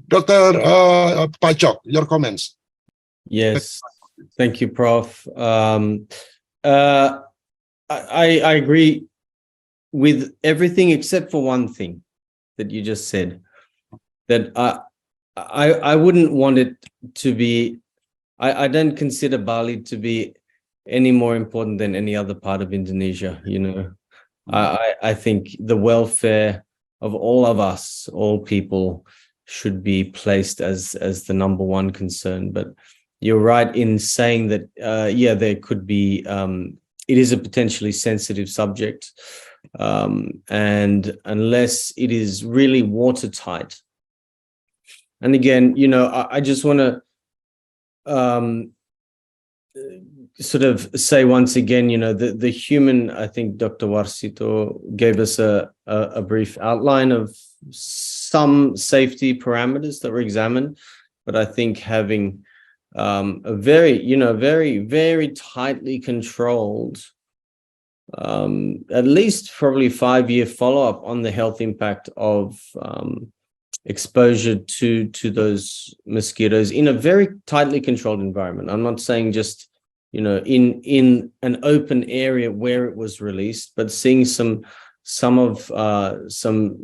Dr. Pachok, your comments. Yes, thank you, Prof. I agree with everything except for one thing that you just said. That I wouldn't want it to be. I don't consider Bali to be any more important than any other part of Indonesia. You know, I think the welfare of all of us, all people, should be placed as the number one concern. But you're right in saying that, yeah, there could be, it is a potentially sensitive subject. And unless it is really watertight, and again, you know, I just want to sort of say once again, you know, the human, I think Dr. Warsito gave us a brief outline of some safety parameters that were examined, but I think having a very, you know, very tightly controlled, at least probably 5-year follow-up on the health impact of exposure to those mosquitoes in a very tightly controlled environment. I'm not saying just, you know, in an open area where it was released, but seeing some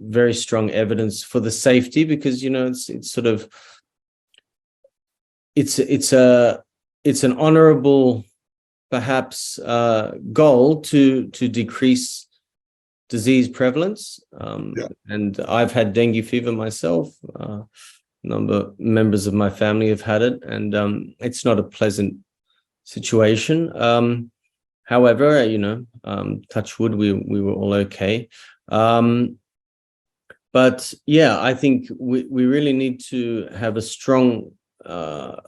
very strong evidence for the safety, because, you know, it's sort of, it's an honorable perhaps goal to decrease disease prevalence. And I've had dengue fever myself. Members of my family have had it, and it's not a pleasant situation. However, you know, touch wood, we were all okay. But yeah, I think we really need to have a strong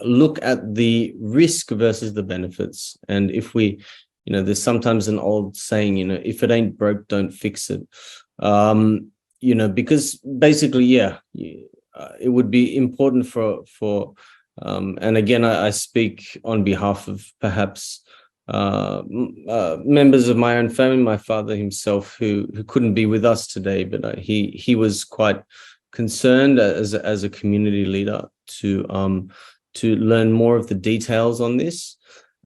look at the risk versus the benefits. And if we, you know, there's sometimes an old saying, you know, if it ain't broke, don't fix it. You know, because basically, yeah, it would be important for and again, I speak on behalf of perhaps members of my own family, my father himself, who couldn't be with us today, but he was quite concerned as a community leader to learn more of the details on this.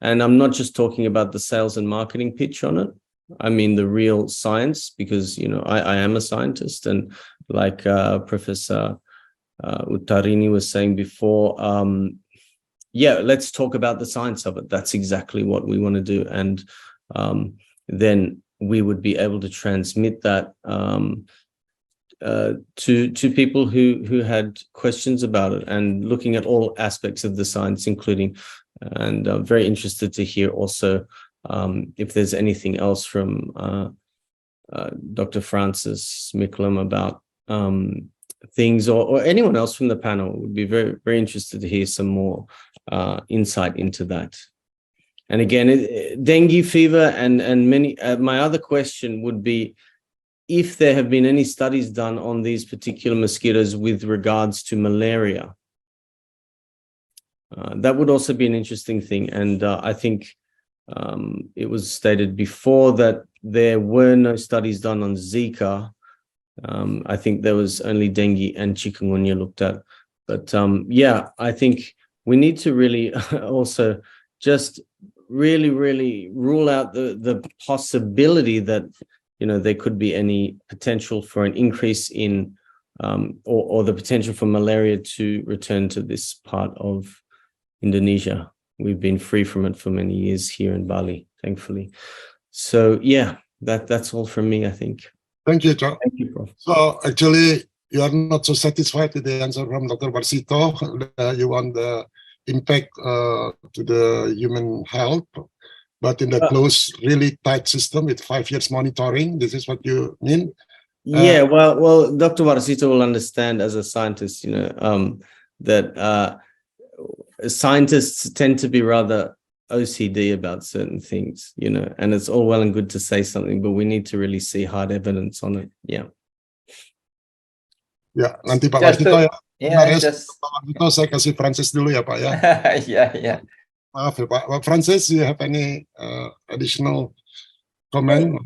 And I'm not just talking about the sales and marketing pitch on it. I mean the real science, because, you know, I am a scientist, and like Professor Uttarini was saying before, yeah, let's talk about the science of it. That's exactly what we want to do. And then we would be able to transmit that to people who had questions about it, and looking at all aspects of the science, including, and I'm very interested to hear also if there's anything else from Dr. Francis Micklem about things, or anyone else from the panel. Would be very interested to hear some more insight into that. And again, dengue fever and many, my other question would be if there have been any studies done on these particular mosquitoes with regards to malaria. That would also be an interesting thing. And I think it was stated before that there were no studies done on Zika. I think there was only dengue and chikungunya looked at. But yeah, I think we need to really also just really rule out the possibility that, you know, there could be any potential for an increase in or the potential for malaria to return to this part of Indonesia. We've been free from it for many years here in Bali, thankfully. So yeah, that's all from me, I think. Thank you, Joe. Thank you, Prof. So actually, you are not so satisfied with the answer from Dr. Warsito. You want the impact to the human health, but in the closed, really tight system with 5 years monitoring. This is what you mean? Yeah, well, Dr. Warsito will understand as a scientist, you know, that scientists tend to be rather OCD about certain things, you know, and it's all well and good to say something, but we need to really see hard evidence on it. Yeah. Ya, nanti Pak Warsito ya. Pak Warsito saya kasih Francis dulu ya Pak ya. Yeah. Maaf ya Pak. Francis, you have any additional comment?